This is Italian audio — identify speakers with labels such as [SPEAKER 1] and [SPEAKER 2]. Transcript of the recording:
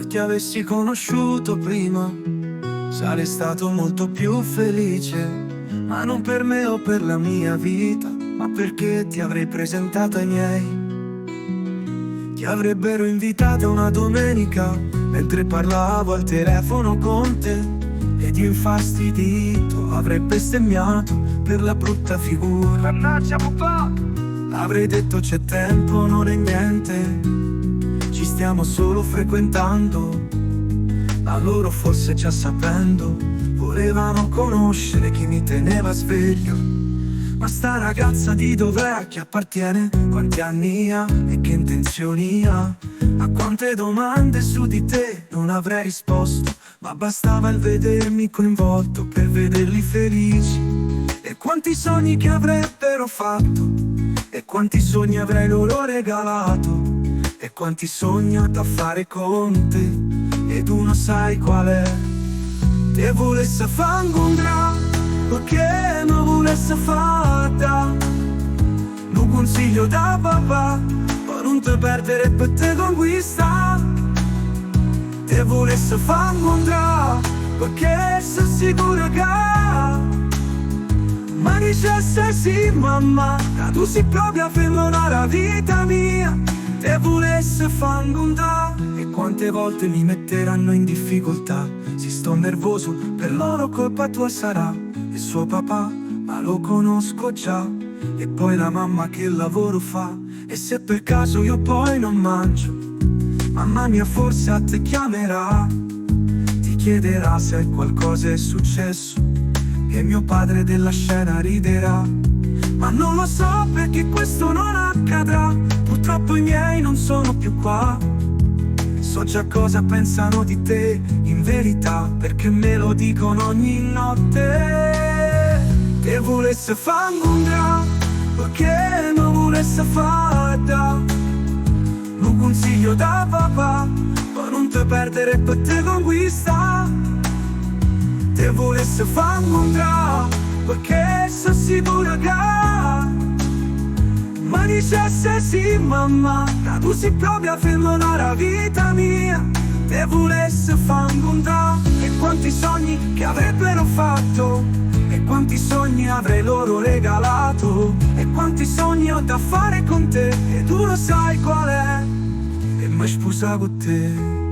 [SPEAKER 1] ti avessi conosciuto prima, sarei stato molto più felice. Ma non per me o per la mia vita, ma perché ti avrei presentato ai miei. Ti avrebbero invitato una domenica, mentre parlavo al telefono con te, ed infastidito avrei bestemmiato per la brutta figura. Mannaggia papà! Avrei detto c'è tempo, non è niente, ci stiamo solo frequentando. Ma loro, forse già sapendo, volevano conoscere chi mi teneva sveglio. Ma sta ragazza di dov'è, a chi appartiene, quanti anni ha e che intenzioni ha? A quante domande su di te non avrei risposto, ma bastava il vedermi coinvolto per vederli felici. E quanti sogni che avrebbero fatto, e quanti sogni avrei loro regalato, e quanti sogni ho da fare con te, ed uno sai qual è. Te volesse fango un perché non volesse fatta. Un consiglio da papà, per non te perdere per te conquista. Te volesse fango un perché sei sicura che ma dicesse sì mamma, che tu sei proprio femmina la vita mia. Te volesse fango un e quante volte mi metteranno in difficoltà. Si sto nervoso, per loro colpa tua sarà. Il suo papà, ma lo conosco già. E poi la mamma che lavoro fa. E se per caso io poi non mangio, mamma mia forse a te chiamerà. Ti chiederà se qualcosa è successo, e mio padre della scena riderà. Ma non lo so perché questo non accadrà. Purtroppo i miei non sono più qua. So già cosa pensano di te, in verità, perché me lo dicono ogni notte. Te volesse fango un perché non volesse fatta. Un consiglio da papà, per non te perdere per te conquista. Te volesse fango un perché sono sicura che ma dicesse sì mamma, che tu sei proprio femmina la vita mia. Te volesse fango un e quanti sogni che avrebbero fatto, e quanti sogni avrei loro regalato, e quanti sogni ho da fare con te, e tu lo sai qual è, e mi sposa con te.